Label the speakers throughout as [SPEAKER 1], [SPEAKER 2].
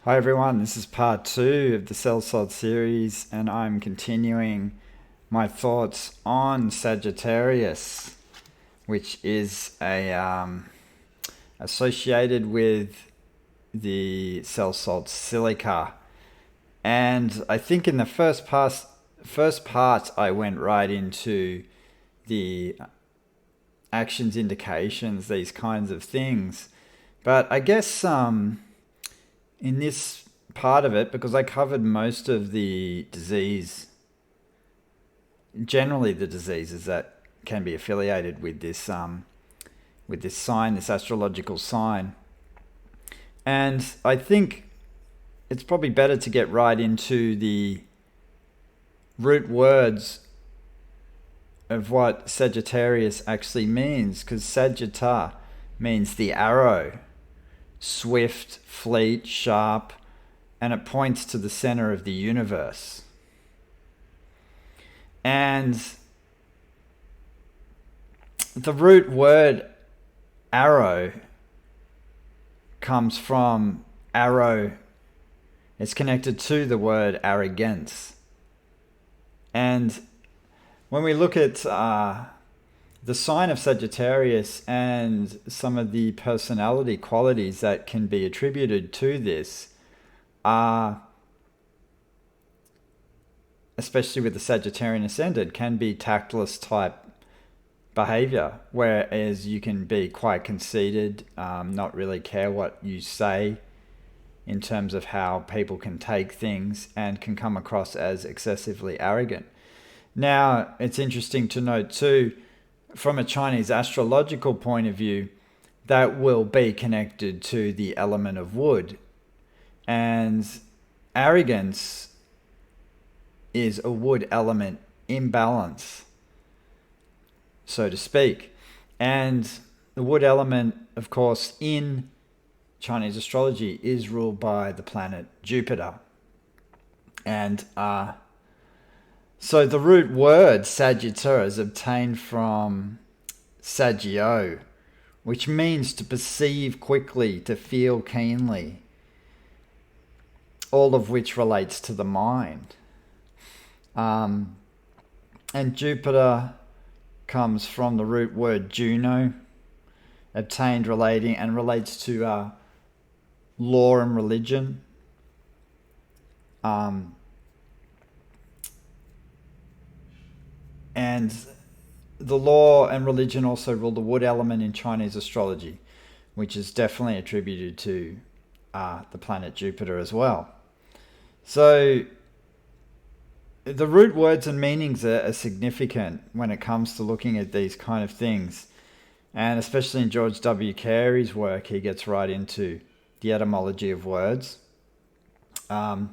[SPEAKER 1] Hi everyone, this is part two of the Cell Salt series, and I'm continuing my thoughts on Sagittarius, which is associated with the cell salt silica. And I think in the first part I went right into the actions, indications, these kinds of things. But I guess in this part of it, because I covered most of the generally the diseases that can be affiliated with this sign, this astrological sign, and I think it's probably better to get right into the root words of what Sagittarius actually means, because Sagitta means the arrow, swift, fleet, sharp, and it points to the center of the universe. And the root word arrow comes from arrow. It's connected to the word arrogance. And when we look at the sign of Sagittarius and some of the personality qualities that can be attributed to this are, especially with the Sagittarian ascendant, can be tactless type behavior, whereas you can be quite conceited, not really care what you say in terms of how people can take things, and can come across as excessively arrogant. Now, it's interesting to note too, from a Chinese astrological point of view, that will be connected to the element of wood. And arrogance is a wood element imbalance, so to speak. And the wood element, of course, in Chinese astrology is ruled by the planet Jupiter. And so the root word Sagitta is obtained from Saggio, which means to perceive quickly, to feel keenly, all of which relates to the mind. And Jupiter comes from the root word Juno, obtained relating and relates to law and religion. And the law and religion also rule the wood element in Chinese astrology, which is definitely attributed to the planet Jupiter as well. So the root words and meanings are significant when it comes to looking at these kind of things. And especially in George W. Carey's work, he gets right into the etymology of words. And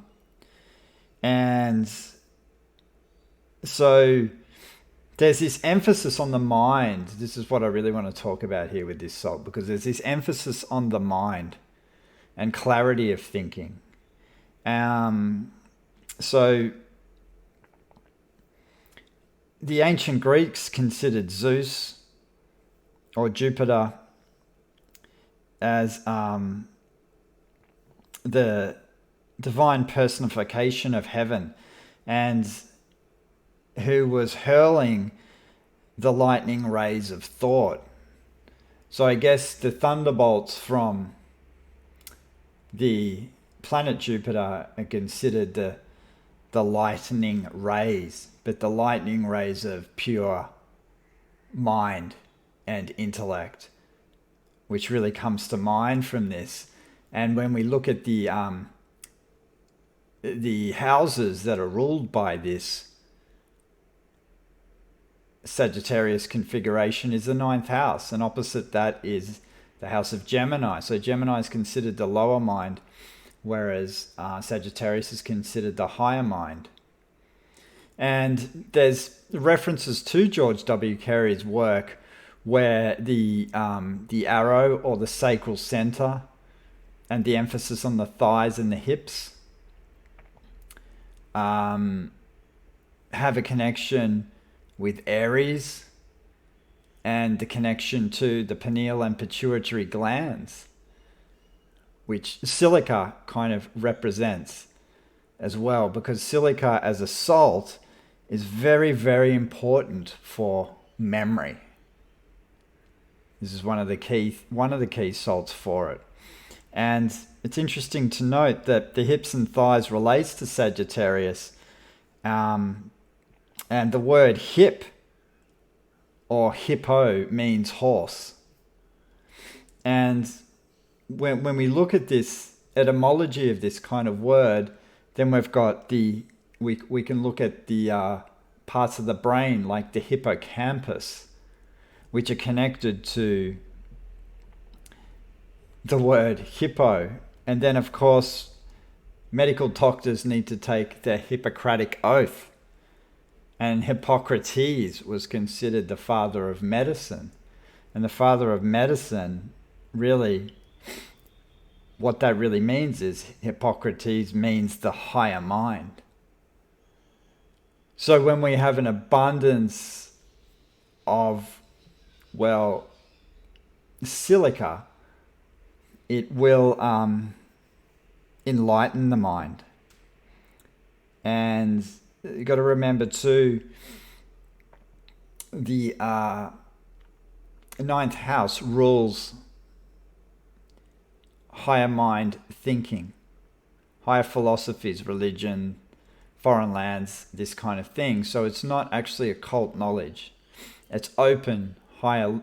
[SPEAKER 1] so there's this emphasis on the mind. This is what I really want to talk about here with this salt, because there's this emphasis on the mind and clarity of thinking. So the ancient Greeks considered Zeus or Jupiter as the divine personification of heaven, and who was hurling the lightning rays of thought. So I guess the thunderbolts from the planet Jupiter are considered the lightning rays, but the lightning rays of pure mind and intellect, which really comes to mind from this. And when we look at the houses that are ruled by this Sagittarius configuration, is the ninth house, and opposite that is the house of Gemini. So Gemini is considered the lower mind, whereas Sagittarius is considered the higher mind. And there's references to George W. Carey's work where the arrow or the sacral center and the emphasis on the thighs and the hips have a connection with Aries and the connection to the pineal and pituitary glands. which silica kind of represents as well, because silica as a salt is very, very important for memory. This is one of the key salts for it. And it's interesting to note that the hips and thighs relates to Sagittarius, and the word hip or hippo means horse. And when we look at this etymology of this kind of word, then we've got we can look at the parts of the brain like the hippocampus, which are connected to the word hippo. And then of course medical doctors need to take their Hippocratic oath, and Hippocrates was considered the father of medicine. And the father of medicine, really, what that really means is Hippocrates means the higher mind. So when we have an abundance of, well, silica, it will enlighten the mind. And you got to remember too, the ninth house rules higher mind thinking, higher philosophies, religion, foreign lands, this kind of thing. So it's not actually occult knowledge. It's open, higher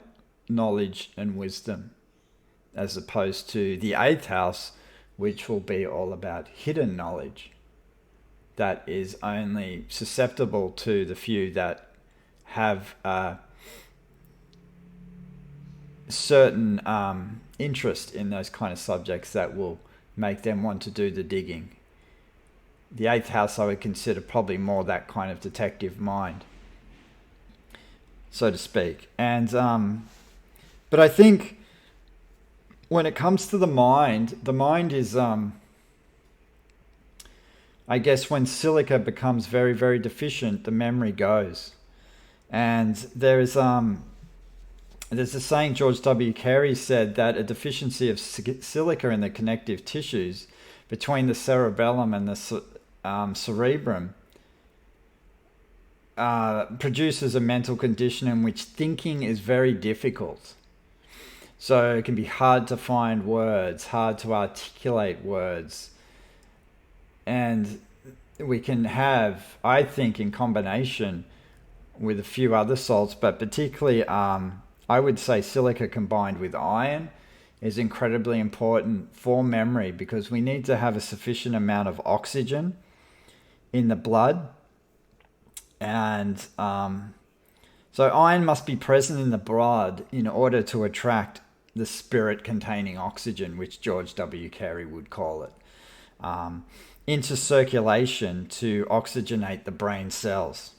[SPEAKER 1] knowledge and wisdom, as opposed to the eighth house, which will be all about hidden knowledge that is only susceptible to the few that have certain interest in those kind of subjects that will make them want to do the digging. The eighth house I would consider probably more that kind of detective mind, so to speak. And but I think when it comes to the mind is I guess when silica becomes very, very deficient, the memory goes. And there's a saying George W. Carey said that a deficiency of silica in the connective tissues between the cerebellum and the cerebrum produces a mental condition in which thinking is very difficult. So it can be hard to find words, hard to articulate words. And we can have, I think, in combination with a few other salts, but particularly I would say silica combined with iron is incredibly important for memory, because we need to have a sufficient amount of oxygen in the blood. And so iron must be present in the blood in order to attract the spirit containing oxygen, which George W. Carey would call it, into circulation to oxygenate the brain cells.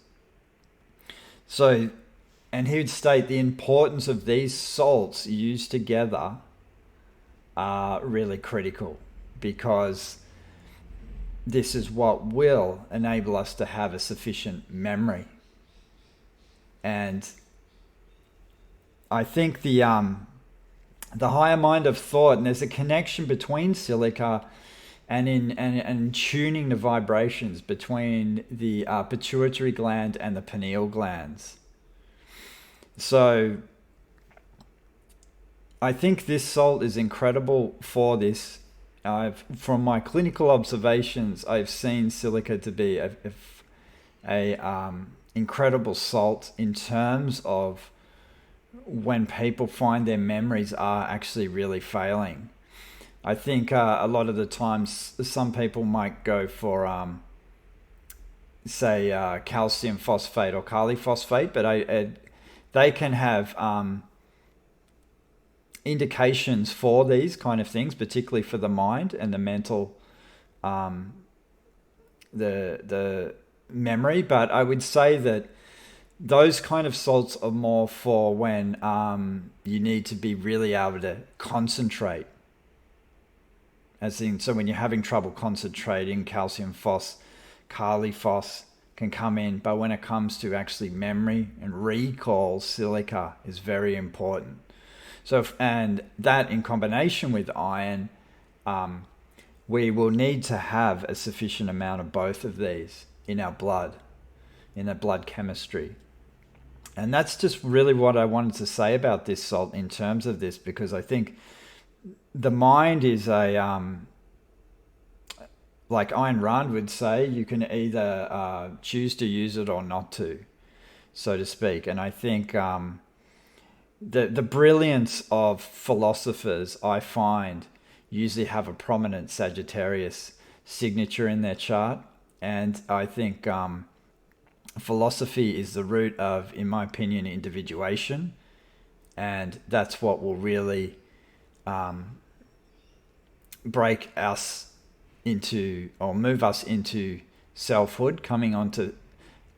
[SPEAKER 1] So, and he would state the importance of these salts used together are really critical, because this is what will enable us to have a sufficient memory. And I think the higher mind of thought, and there's a connection between silica and tuning the vibrations between the pituitary gland and the pineal glands. So I think this salt is incredible for this. From my clinical observations, I've seen silica to be a incredible salt in terms of when people find their memories are actually really failing. I think a lot of the times some people might go for say calcium phosphate or kali phosphate, but they can have indications for these kind of things, particularly for the mind and the mental, the memory. But I would say that those kind of salts are more for when you need to be really able to concentrate. As in, so when you're having trouble concentrating, calcium phos, kali phos can come in. But when it comes to actually memory and recall, silica is very important. So, and that in combination with iron we will need to have a sufficient amount of both of these in our blood, in the blood chemistry. And that's just really what I wanted to say about this salt in terms of this, because I think the mind is like Ayn Rand would say, you can either choose to use it or not to, so to speak. And I think the brilliance of philosophers, I find, usually have a prominent Sagittarius signature in their chart. And I think philosophy is the root of, in my opinion, individuation. And that's what will really break us into, or move us into selfhood, coming onto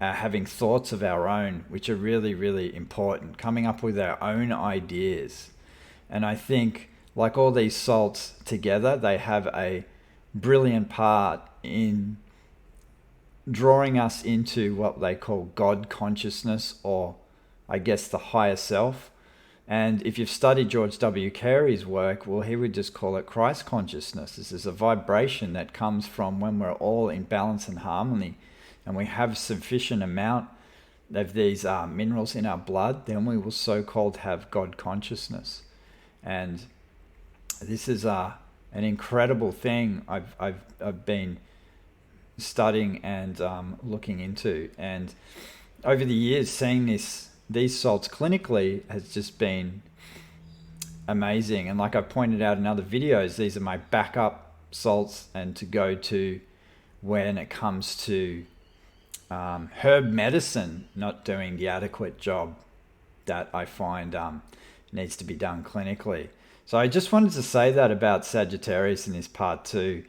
[SPEAKER 1] having thoughts of our own, which are really, really important, coming up with our own ideas. And I think, like all these salts together, they have a brilliant part in drawing us into what they call God consciousness, or I guess the higher self. And if you've studied George W. Carey's work, well, he would just call it Christ consciousness. This is a vibration that comes from when we're all in balance and harmony, and we have sufficient amount of these minerals in our blood, then we will so-called have God consciousness. And this is an incredible thing I've been studying and looking into. And over the years, seeing these salts clinically has just been amazing. And like I pointed out in other videos, these are my backup salts and to go to when it comes to herb medicine not doing the adequate job that I find needs to be done clinically. So I just wanted to say that about Sagittarius in this part too.